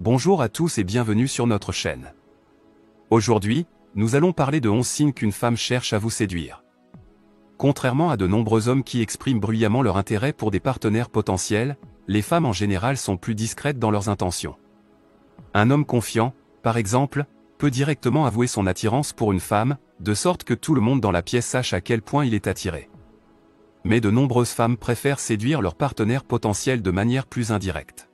Bonjour à tous et bienvenue sur notre chaîne. Aujourd'hui, nous allons parler de 11 signes qu'une femme cherche à vous séduire. Contrairement à de nombreux hommes qui expriment bruyamment leur intérêt pour des partenaires potentiels, les femmes en général sont plus discrètes dans leurs intentions. Un homme confiant, par exemple, peut directement avouer son attirance pour une femme, de sorte que tout le monde dans la pièce sache à quel point il est attiré. Mais de nombreuses femmes préfèrent séduire leur partenaire potentiel de manière plus indirecte.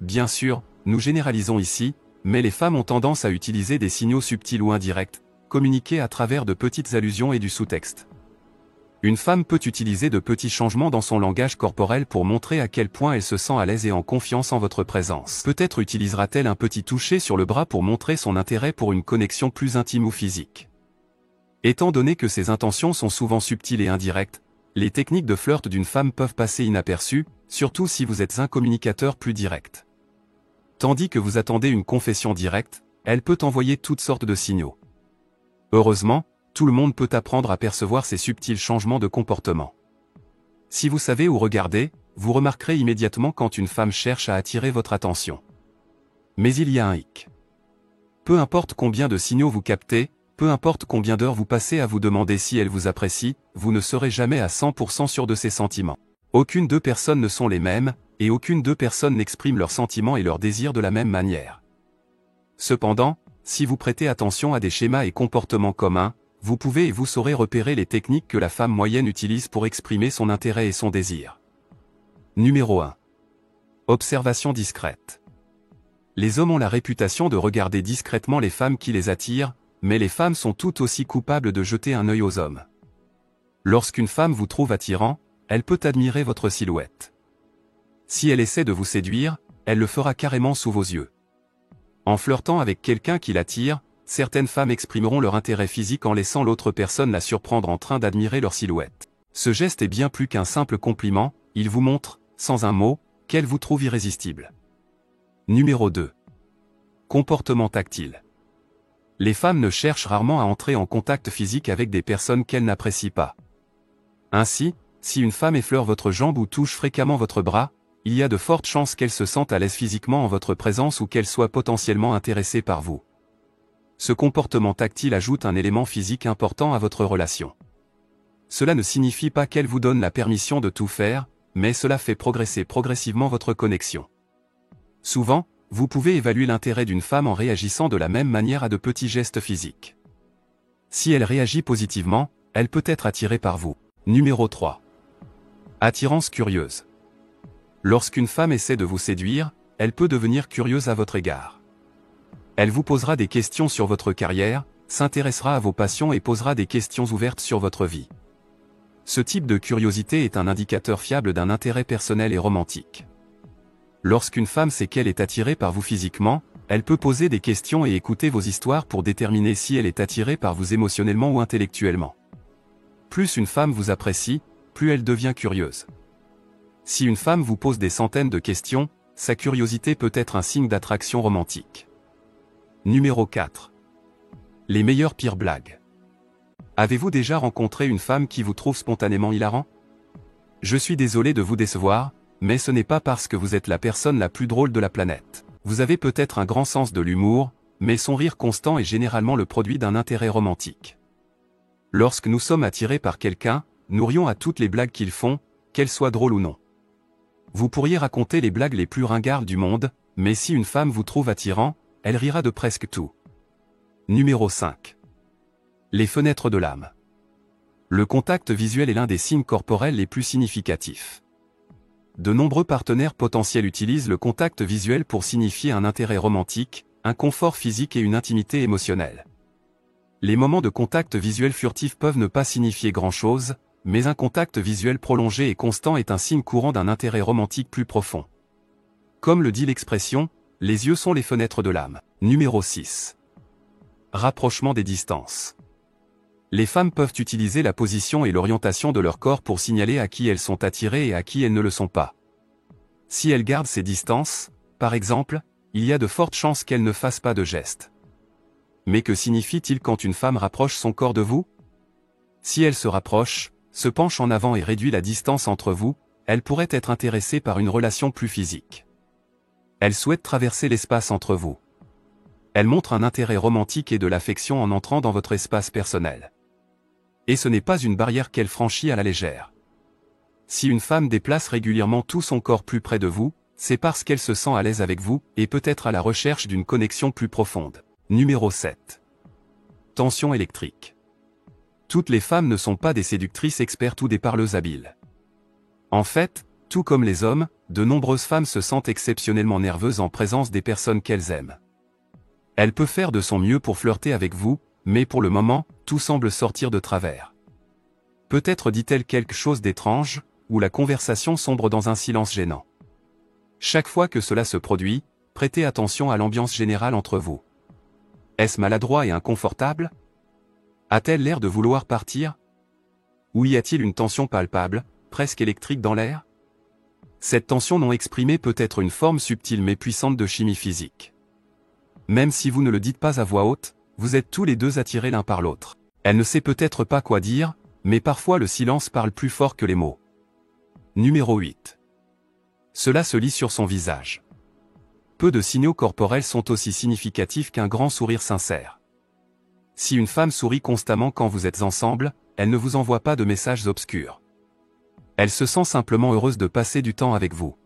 Bien sûr, nous généralisons ici, mais les femmes ont tendance à utiliser des signaux subtils ou indirects, communiqués à travers de petites allusions et du sous-texte. Une femme peut utiliser de petits changements dans son langage corporel pour montrer à quel point elle se sent à l'aise et en confiance en votre présence. Peut-être utilisera-t-elle un petit toucher sur le bras pour montrer son intérêt pour une connexion plus intime ou physique. Étant donné que ces intentions sont souvent subtiles et indirectes, les techniques de flirt d'une femme peuvent passer inaperçues, surtout si vous êtes un communicateur plus direct. Tandis que vous attendez une confession directe, elle peut envoyer toutes sortes de signaux. Heureusement, tout le monde peut apprendre à percevoir ces subtils changements de comportement. Si vous savez où regarder, vous remarquerez immédiatement quand une femme cherche à attirer votre attention. Mais il y a un hic. Peu importe combien de signaux vous captez, peu importe combien d'heures vous passez à vous demander si elle vous apprécie, vous ne serez jamais à 100% sûr de ses sentiments. Aucune deux personnes ne sont les mêmes, et aucune deux personnes n'expriment leurs sentiments et leurs désirs de la même manière. Cependant, si vous prêtez attention à des schémas et comportements communs, vous pouvez et vous saurez repérer les techniques que la femme moyenne utilise pour exprimer son intérêt et son désir. Numéro 1. Observation discrète. Les hommes ont la réputation de regarder discrètement les femmes qui les attirent, mais les femmes sont tout aussi coupables de jeter un œil aux hommes. Lorsqu'une femme vous trouve attirant, elle peut admirer votre silhouette. Si elle essaie de vous séduire, elle le fera carrément sous vos yeux. En flirtant avec quelqu'un qui l'attire, certaines femmes exprimeront leur intérêt physique en laissant l'autre personne la surprendre en train d'admirer leur silhouette. Ce geste est bien plus qu'un simple compliment, il vous montre, sans un mot, qu'elle vous trouve irrésistible. Numéro 2. Comportement tactile. Les femmes ne cherchent rarement à entrer en contact physique avec des personnes qu'elles n'apprécient pas. Ainsi, si une femme effleure votre jambe ou touche fréquemment votre bras, il y a de fortes chances qu'elle se sente à l'aise physiquement en votre présence ou qu'elle soit potentiellement intéressée par vous. Ce comportement tactile ajoute un élément physique important à votre relation. Cela ne signifie pas qu'elle vous donne la permission de tout faire, mais cela fait progresser progressivement votre connexion. Souvent, vous pouvez évaluer l'intérêt d'une femme en réagissant de la même manière à de petits gestes physiques. Si elle réagit positivement, elle peut être attirée par vous. Numéro 3. Attirance curieuse. Lorsqu'une femme essaie de vous séduire, elle peut devenir curieuse à votre égard. Elle vous posera des questions sur votre carrière, s'intéressera à vos passions et posera des questions ouvertes sur votre vie. Ce type de curiosité est un indicateur fiable d'un intérêt personnel et romantique. Lorsqu'une femme sait qu'elle est attirée par vous physiquement, elle peut poser des questions et écouter vos histoires pour déterminer si elle est attirée par vous émotionnellement ou intellectuellement. Plus une femme vous apprécie, plus elle devient curieuse. Si une femme vous pose des centaines de questions, sa curiosité peut être un signe d'attraction romantique. Numéro 4. Les meilleures pires blagues. Avez-vous déjà rencontré une femme qui vous trouve spontanément hilarant? Je suis désolé de vous décevoir, mais ce n'est pas parce que vous êtes la personne la plus drôle de la planète. Vous avez peut-être un grand sens de l'humour, mais son rire constant est généralement le produit d'un intérêt romantique. Lorsque nous sommes attirés par quelqu'un, nous rions à toutes les blagues qu'ils font, qu'elles soient drôles ou non. Vous pourriez raconter les blagues les plus ringardes du monde, mais si une femme vous trouve attirant, elle rira de presque tout. Numéro 5. Les fenêtres de l'âme. Le contact visuel est l'un des signes corporels les plus significatifs. De nombreux partenaires potentiels utilisent le contact visuel pour signifier un intérêt romantique, un confort physique et une intimité émotionnelle. Les moments de contact visuel furtif peuvent ne pas signifier grand-chose, mais un contact visuel prolongé et constant est un signe courant d'un intérêt romantique plus profond. Comme le dit l'expression, les yeux sont les fenêtres de l'âme. Numéro 6. Rapprochement des distances. Les femmes peuvent utiliser la position et l'orientation de leur corps pour signaler à qui elles sont attirées et à qui elles ne le sont pas. Si elles gardent ces distances, par exemple, il y a de fortes chances qu'elles ne fassent pas de gestes. Mais que signifie-t-il quand une femme rapproche son corps de vous? Si elle se rapproche, se penche en avant et réduit la distance entre vous, elle pourrait être intéressée par une relation plus physique. Elle souhaite traverser l'espace entre vous. Elle montre un intérêt romantique et de l'affection en entrant dans votre espace personnel. Et ce n'est pas une barrière qu'elle franchit à la légère. Si une femme déplace régulièrement tout son corps plus près de vous, c'est parce qu'elle se sent à l'aise avec vous et peut-être à la recherche d'une connexion plus profonde. Numéro 7. Tension électrique. Toutes les femmes ne sont pas des séductrices expertes ou des parleuses habiles. En fait, tout comme les hommes, de nombreuses femmes se sentent exceptionnellement nerveuses en présence des personnes qu'elles aiment. Elle peut faire de son mieux pour flirter avec vous, mais pour le moment, tout semble sortir de travers. Peut-être dit-elle quelque chose d'étrange, ou la conversation sombre dans un silence gênant. Chaque fois que cela se produit, prêtez attention à l'ambiance générale entre vous. Est-ce maladroit et inconfortable? A-t-elle l'air de vouloir partir? Ou y a-t-il une tension palpable, presque électrique dans l'air? Cette tension non exprimée peut être une forme subtile mais puissante de chimie physique. Même si vous ne le dites pas à voix haute, vous êtes tous les deux attirés l'un par l'autre. Elle ne sait peut-être pas quoi dire, mais parfois le silence parle plus fort que les mots. Numéro 8. Cela se lit sur son visage. Peu de signaux corporels sont aussi significatifs qu'un grand sourire sincère. Si une femme sourit constamment quand vous êtes ensemble, elle ne vous envoie pas de messages obscurs. Elle se sent simplement heureuse de passer du temps avec vous.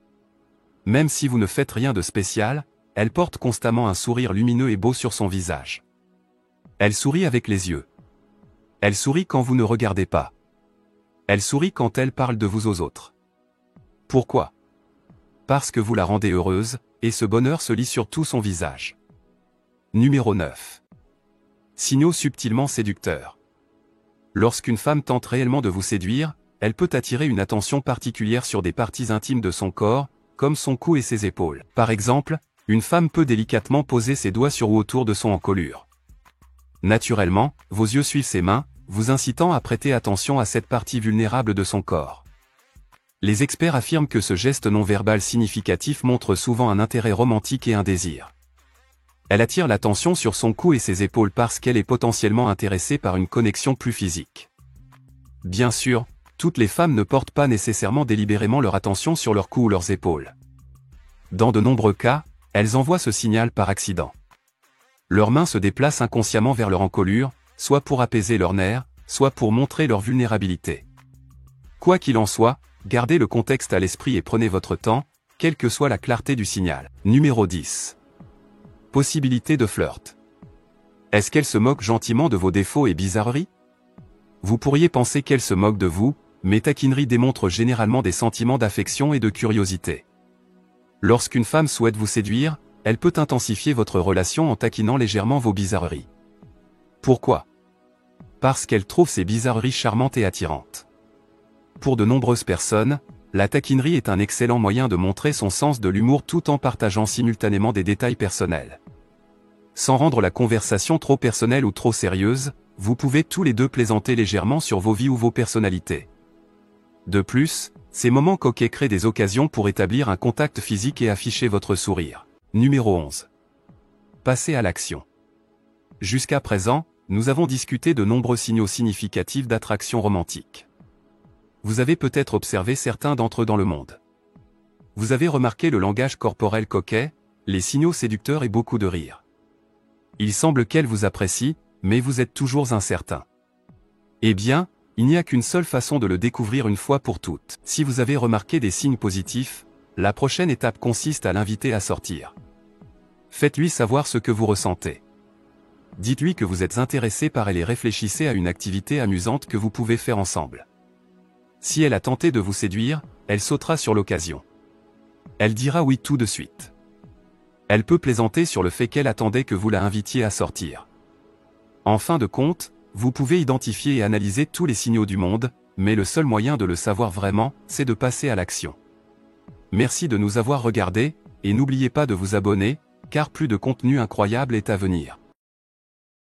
Même si vous ne faites rien de spécial, elle porte constamment un sourire lumineux et beau sur son visage. Elle sourit avec les yeux. Elle sourit quand vous ne regardez pas. Elle sourit quand elle parle de vous aux autres. Pourquoi? Parce que vous la rendez heureuse, et ce bonheur se lit sur tout son visage. Numéro 9. Signaux subtilement séducteurs. Lorsqu'une femme tente réellement de vous séduire, elle peut attirer une attention particulière sur des parties intimes de son corps, comme son cou et ses épaules. Par exemple, une femme peut délicatement poser ses doigts sur ou autour de son encolure. Naturellement, vos yeux suivent ses mains, vous incitant à prêter attention à cette partie vulnérable de son corps. Les experts affirment que ce geste non-verbal significatif montre souvent un intérêt romantique et un désir. Elle attire l'attention sur son cou et ses épaules parce qu'elle est potentiellement intéressée par une connexion plus physique. Bien sûr, toutes les femmes ne portent pas nécessairement délibérément leur attention sur leur cou ou leurs épaules. Dans de nombreux cas, elles envoient ce signal par accident. Leurs mains se déplacent inconsciemment vers leur encolure, soit pour apaiser leurs nerfs, soit pour montrer leur vulnérabilité. Quoi qu'il en soit, gardez le contexte à l'esprit et prenez votre temps, quelle que soit la clarté du signal. Numéro 10. Possibilité de flirt. Est-ce qu'elle se moque gentiment de vos défauts et bizarreries? Vous pourriez penser qu'elle se moque de vous, mais taquinerie démontre généralement des sentiments d'affection et de curiosité. Lorsqu'une femme souhaite vous séduire, elle peut intensifier votre relation en taquinant légèrement vos bizarreries. Pourquoi? Parce qu'elle trouve ces bizarreries charmantes et attirantes. Pour de nombreuses personnes, la taquinerie est un excellent moyen de montrer son sens de l'humour tout en partageant simultanément des détails personnels. Sans rendre la conversation trop personnelle ou trop sérieuse, vous pouvez tous les deux plaisanter légèrement sur vos vies ou vos personnalités. De plus, ces moments coquets créent des occasions pour établir un contact physique et afficher votre sourire. Numéro 11. Passez à l'action. Jusqu'à présent, nous avons discuté de nombreux signaux significatifs d'attraction romantique. Vous avez peut-être observé certains d'entre eux dans le monde. Vous avez remarqué le langage corporel coquet, les signaux séducteurs et beaucoup de rire. Il semble qu'elle vous apprécie, mais vous êtes toujours incertain. Eh bien, il n'y a qu'une seule façon de le découvrir une fois pour toutes. Si vous avez remarqué des signes positifs, la prochaine étape consiste à l'inviter à sortir. Faites-lui savoir ce que vous ressentez. Dites-lui que vous êtes intéressé par elle et réfléchissez à une activité amusante que vous pouvez faire ensemble. Si elle a tenté de vous séduire, elle sautera sur l'occasion. Elle dira oui tout de suite. Elle peut plaisanter sur le fait qu'elle attendait que vous la invitiez à sortir. En fin de compte, vous pouvez identifier et analyser tous les signaux du monde, mais le seul moyen de le savoir vraiment, c'est de passer à l'action. Merci de nous avoir regardés, et n'oubliez pas de vous abonner, car plus de contenu incroyable est à venir.